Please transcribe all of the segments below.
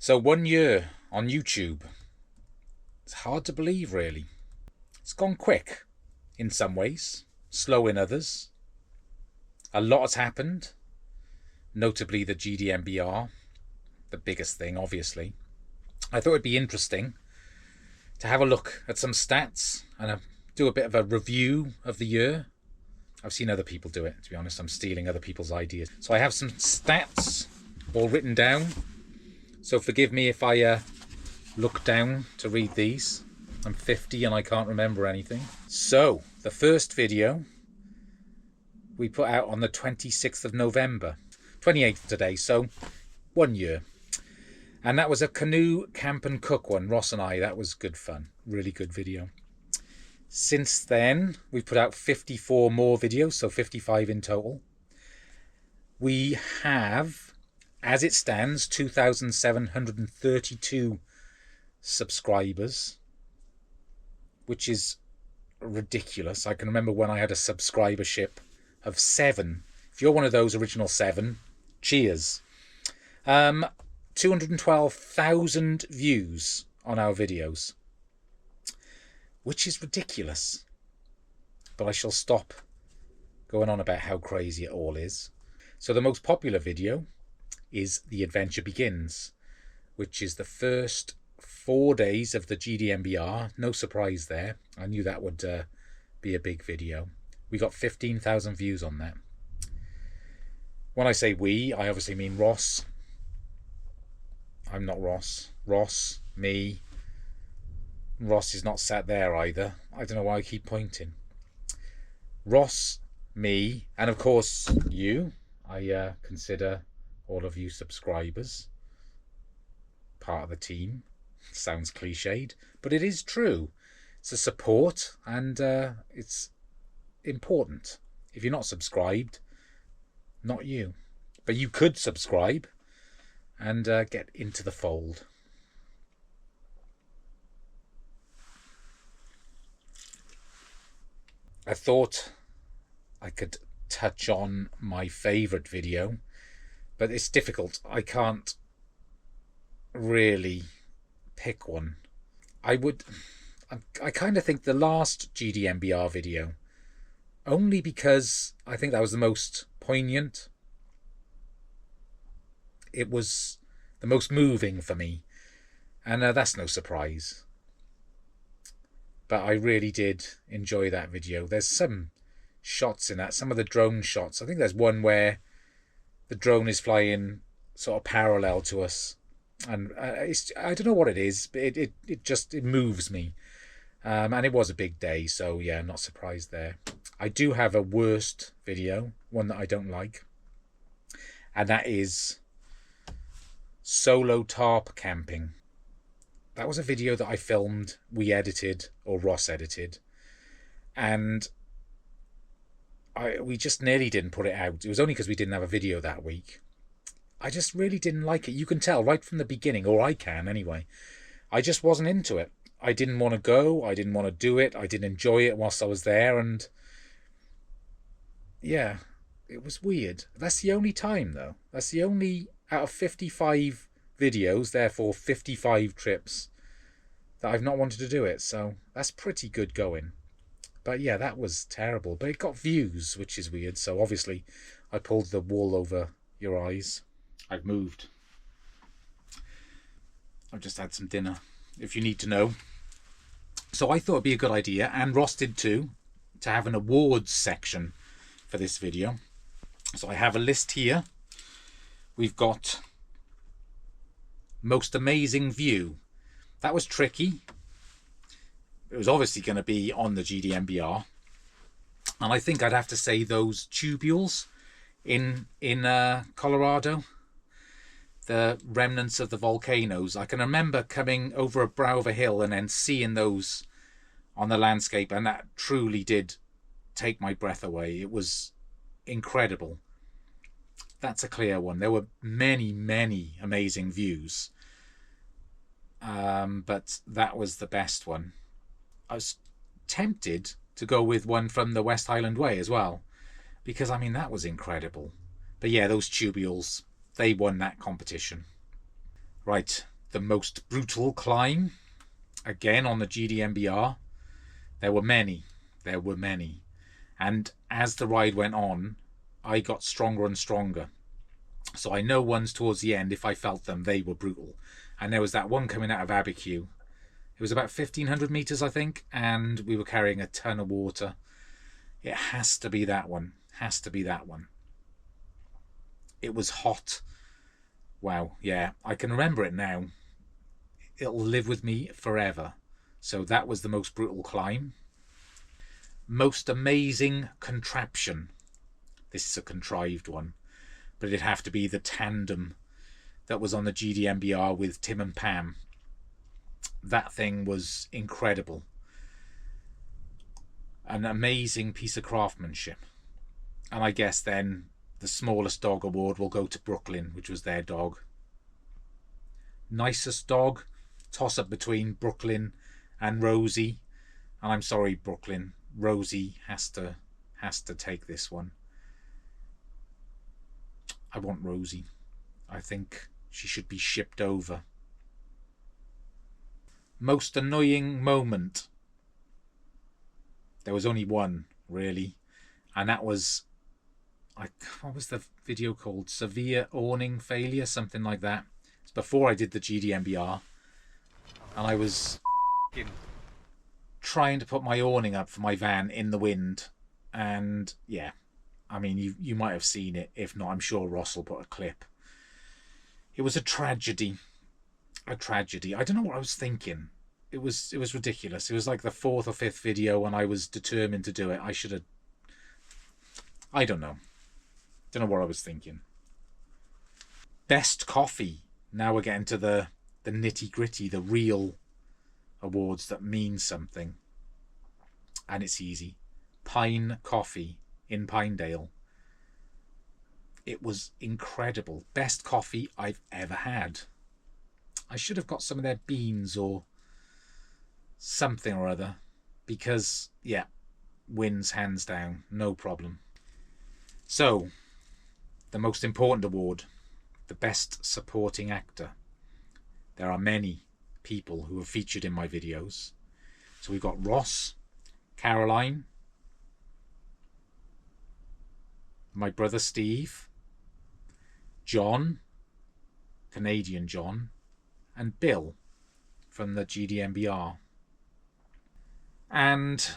So 1 year on YouTube. It's hard to believe, really. It's gone quick in some ways, slow in others. A lot has happened, notably the GDMBR, the biggest thing, obviously. I thought it'd be interesting to have a look at some stats and do a bit of a review of the year. I've seen other people do it, to be honest. I'm stealing other people's ideas. So I have some stats all written down. So forgive me if I look down to read these. I'm 50 and I can't remember anything. So the first video we put out on the 26th of November, 28th today, so 1 year. And that was a canoe, camp and cook one, Ross and I. That was good fun. Really good video. Since then, we've put out 54 more videos, so 55 in total. We have, as it stands, 2,732 subscribers, which is ridiculous. I can remember when I had a subscribership of 7. If you're one of those original 7, cheers. 212,000 views on our videos, which is ridiculous. But I shall stop going on about how crazy it all is. So the most popular video is The Adventure Begins, which is the first 4 days of the GDMBR. No surprise there. I knew that would be a big video. We got 15,000 views on that. When I say we, I obviously mean Ross. I'm not Ross. Ross, me. Ross is not sat there either. I don't know why I keep pointing. Ross, me, and of course you. I consider all of you subscribers part of the team. Sounds cliched, but it is true. It's a support, and it's important. If you're not subscribed, not you. But you could subscribe and get into the fold. I thought I could touch on my favourite video, but it's difficult. I can't really pick one. I kind of think the last GDMBR video, only because I think that was the most poignant. It was the most moving for me, and that's no surprise. But I really did enjoy that video. There's some shots in that, some of the drone shots. I think there's one where the drone is flying sort of parallel to us, and I don't know what it is, but it moves me. And it was a big day, so yeah, not surprised there. I do have a worst video, one that I don't like, and that is solo tarp camping. That was a video that I filmed, we edited, or Ross edited, and we just nearly didn't put it out. It was only because we didn't have a video that week. I just really didn't like it. You can tell right from the beginning, or I can anyway. I just wasn't into it. I didn't want to go. I didn't want to do it. I didn't enjoy it whilst I was there, and yeah, it was weird. That's the only time, though. That's the only out of 55 videos, therefore 55 trips, that I've not wanted to do it. So that's pretty good going. But yeah, that was terrible. But it got views, which is weird. So obviously I pulled the wool over your eyes. I've moved. I've just had some dinner, if you need to know. So I thought it'd be a good idea, and Ross did too, to have an awards section for this video. So I have a list here. We've got most amazing view. That was tricky. It was obviously going to be on the GDMBR, and I think I'd have to say those tubules in Colorado, the remnants of the volcanoes. I can remember coming over a brow of a hill and then seeing those on the landscape, and that truly did take my breath away. It was incredible. That's a clear one. There were many, many amazing views, but that was the best one. I was tempted to go with one from the West Highland Way as well, because I mean that was incredible. But yeah, those tubules, they won that competition. Right, the most brutal climb, again on the GDMBR. There were many. And as the ride went on, I got stronger and stronger. So I know ones towards the end, if I felt them, they were brutal. And there was that one coming out of Abiquiu. It was about 1,500 meters, I think, and we were carrying a ton of water. It has to be that one. Has to be that one. It was hot. Wow, yeah, I can remember it now. It'll live with me forever. So that was the most brutal climb. Most amazing contraption. This is a contrived one, but it'd have to be the tandem that was on the GDMBR with Tim and Pam. That thing was incredible. An amazing piece of craftsmanship. And I guess then the smallest dog award will go to Brooklyn, which was their dog. Nicest dog, toss up between Brooklyn and Rosie. And I'm sorry, Brooklyn, Rosie has to take this one. I want Rosie. I think she should be shipped over. Most annoying moment. There was only one, really, and that was, what was the video called? Severe awning failure, something like that. It's before I did the GDMBR, and I was trying to put my awning up for my van in the wind, and yeah, I mean, you might have seen it. If not, I'm sure Ross will put a clip. It was a tragedy. A tragedy. I don't know what I was thinking. It was ridiculous. It was like the 4th or 5th video and I was determined to do it. I should have... I don't know. Don't know what I was thinking. Best coffee. Now we're getting to the nitty-gritty, the real awards that mean something. And it's easy. Pine Coffee in Pinedale. It was incredible. Best coffee I've ever had. I should have got some of their beans or something or other, because yeah, wins hands down, no problem. So the most important award, the best supporting actor. There are many people who have featured in my videos. So we've got Ross, Caroline, my brother Steve, John, Canadian John, and Bill from the GDMBR. And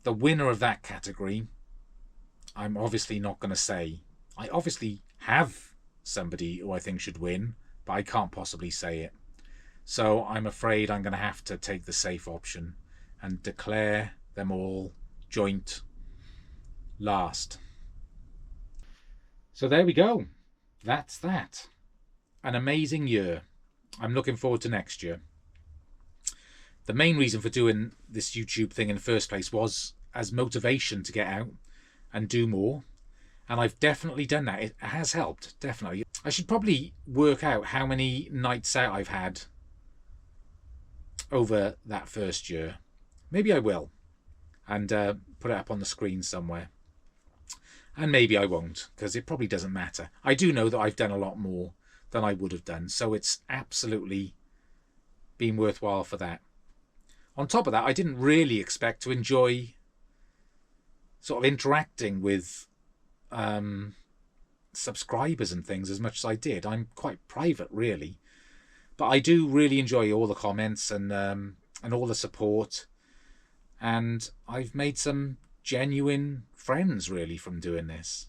the winner of that category, I'm obviously not going to say. I obviously have somebody who I think should win, but I can't possibly say it. So I'm afraid I'm going to have to take the safe option and declare them all joint last. So there we go. That's that. An amazing year. I'm looking forward to next year. The main reason for doing this YouTube thing in the first place was as motivation to get out and do more. And I've definitely done that. It has helped, definitely. I should probably work out how many nights out I've had over that first year. Maybe I will. And put it up on the screen somewhere. And maybe I won't, because it probably doesn't matter. I do know that I've done a lot more than I would have done. So it's absolutely been worthwhile for that. On top of that, I didn't really expect to enjoy sort of interacting with subscribers and things as much as I did. I'm quite private, really. But I do really enjoy all the comments and all the support. And I've made some genuine friends, really, from doing this.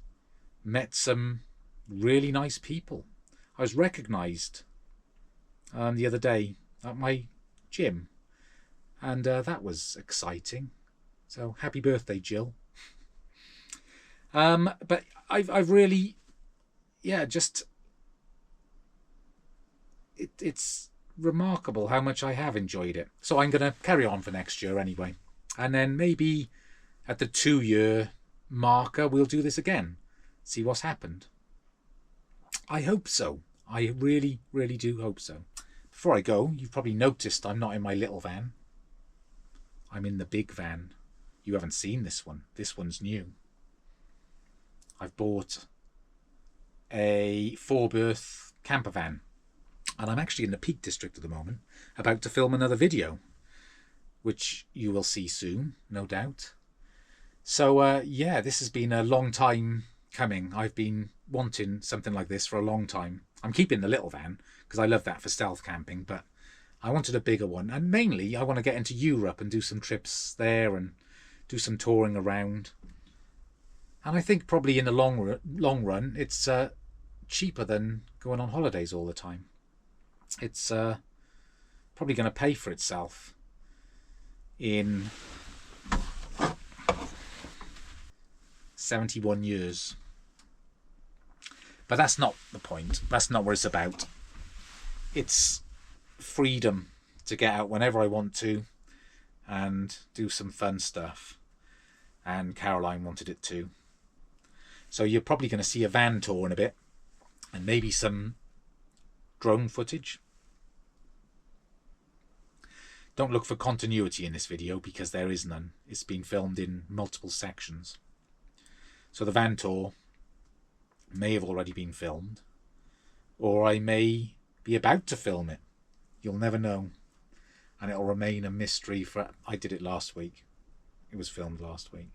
Met some really nice people. I was recognised the other day at my gym. And that was exciting. So happy birthday, Jill. But I've really, yeah, just it's remarkable how much I have enjoyed it. So I'm going to carry on for next year anyway. And then maybe at the 2-year marker, we'll do this again. See what's happened. I hope so. I really, really do hope so. Before I go, you've probably noticed I'm not in my little van. I'm in the big van. You haven't seen this one. This one's new. I've bought a 4-berth camper van. And I'm actually in the Peak District at the moment, about to film another video, which you will see soon, no doubt. So yeah, this has been a long time coming. I've been wanting something like this for a long time. I'm keeping the little van because I love that for stealth camping, but I wanted a bigger one. And mainly I want to get into Europe and do some trips there and do some touring around. And I think probably in the long run, it's cheaper than going on holidays all the time. It's probably going to pay for itself in 71 years. But that's not the point. That's not what it's about. It's freedom to get out whenever I want to and do some fun stuff. And Caroline wanted it too. So you're probably going to see a van tour in a bit and maybe some drone footage. Don't look for continuity in this video because there is none. It's been filmed in multiple sections. So the van tour may have already been filmed, or I may be about to film it. You'll never know. And it'll remain a mystery for... I did it last week. It was filmed last week.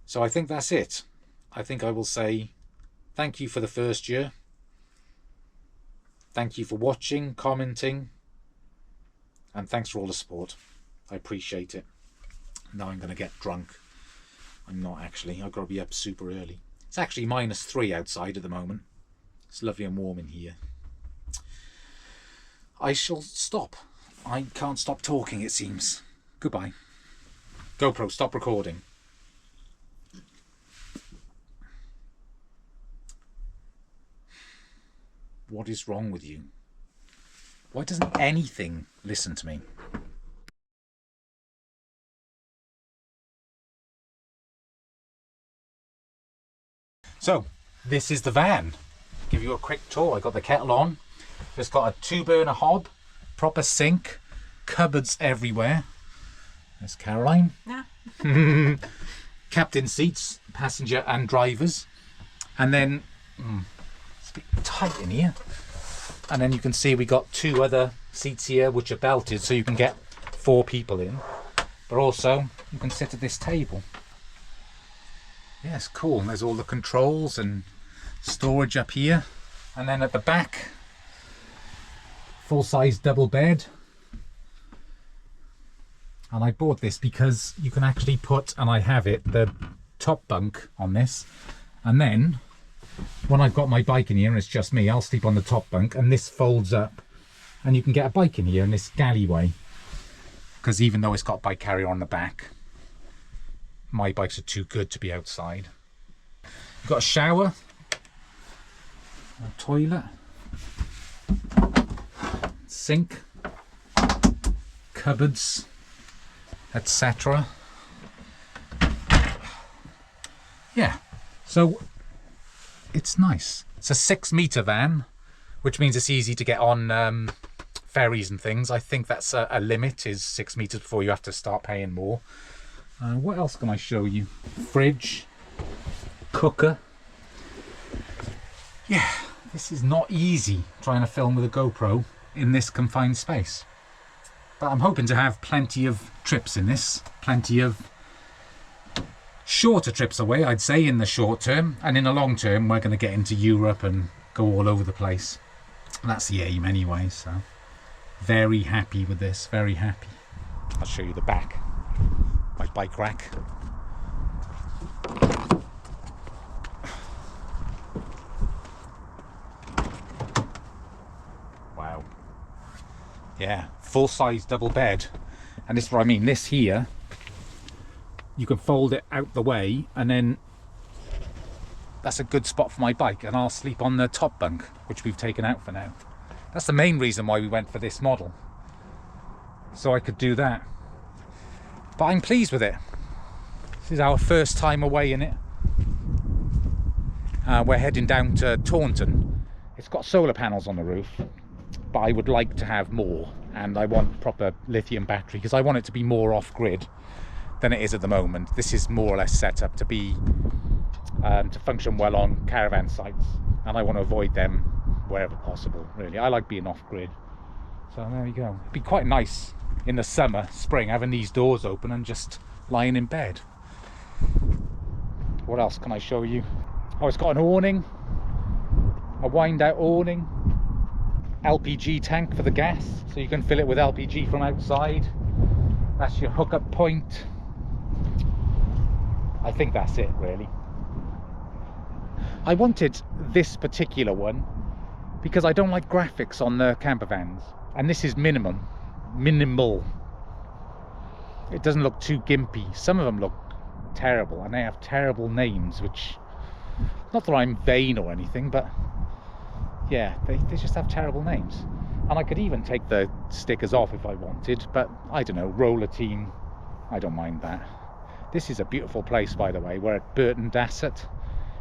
So I think that's it. I think I will say thank you for the first year. Thank you for watching, commenting, and thanks for all the support. I appreciate it. Now I'm going to get drunk. I'm not actually. I've got to be up super early. It's actually -3 outside at the moment. It's lovely and warm in here. I shall stop. I can't stop talking, it seems. Goodbye. GoPro, stop recording. What is wrong with you? Why doesn't anything listen to me? So, this is the van. Give you a quick tour. I got the kettle on. It's got a 2-burner hob, proper sink, cupboards everywhere. There's Caroline. Yeah. Captain seats, passenger and drivers. And then, it's a bit tight in here. And then you can see we got 2 other seats here which are belted so you can get 4 people in. But also, you can sit at this table. Yeah, it's cool. There's all the controls and storage up here. And then at the back, full-size double bed. And I bought this because you can actually put, and I have it, the top bunk on this. And then, when I've got my bike in here and it's just me, I'll sleep on the top bunk and this folds up. And you can get a bike in here in this galleyway. Because even though it's got bike carrier on the back, my bikes are too good to be outside. You've got a shower, a toilet, sink, cupboards, etc. Yeah, so it's nice. It's a 6-meter van, which means it's easy to get on ferries and things. I think that's a limit, is 6 meters before you have to start paying more. What else can I show you? Fridge, cooker. Yeah, this is not easy trying to film with a GoPro in this confined space. But I'm hoping to have plenty of trips in this, plenty of shorter trips away, I'd say, in the short term. And in the long term, we're going to get into Europe and go all over the place. And that's the aim anyway, so very happy with this, very happy. I'll show you the back. My bike rack. Wow. Yeah, full-size double bed. And this is what I mean. This here, you can fold it out the way and then that's a good spot for my bike, and I'll sleep on the top bunk, which we've taken out for now. That's the main reason why we went for this model. So I could do that. But I'm pleased with it. This is our first time away in it. We're heading down to Taunton. It's got solar panels on the roof, but I would like to have more, and I want proper lithium battery because I want it to be more off-grid than it is at the moment. This is more or less set up to be to function well on caravan sites, and I want to avoid them wherever possible, really. I like being off-grid. So there you go. It'd be quite nice in the summer, spring, having these doors open and just lying in bed. What else can I show you? Oh, it's got an awning, a wind-out awning, LPG tank for the gas, so you can fill it with LPG from outside. That's your hookup point. I think that's it, really. I wanted this particular one because I don't like graphics on the campervans, and this is minimal. It doesn't look too gimpy. Some of them look terrible, and they have terrible names, which, not that I'm vain or anything, but yeah, they just have terrible names. And I could even take the stickers off if I wanted, but I don't know, Roller Team, I don't mind that. This is a beautiful place, by the way. We're at Burton Dasset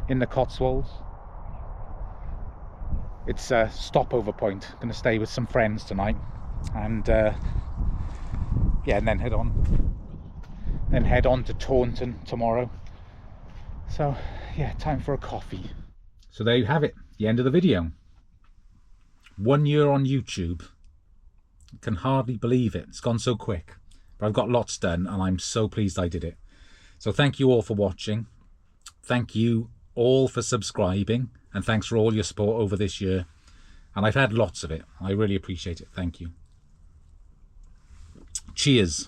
in the Cotswolds. It's a stopover point. I'm going to stay with some friends tonight, and yeah, and then head on to Taunton tomorrow. So yeah, time for a coffee. So there you have it, the end of the video. 1 year on YouTube. I can hardly believe it. It's gone so quick, but I've got lots done, and I'm so pleased I did it. So thank you all for watching. Thank you all for subscribing, and thanks for all your support over this year. And I've had lots of it. I really appreciate it. Thank you. Cheers.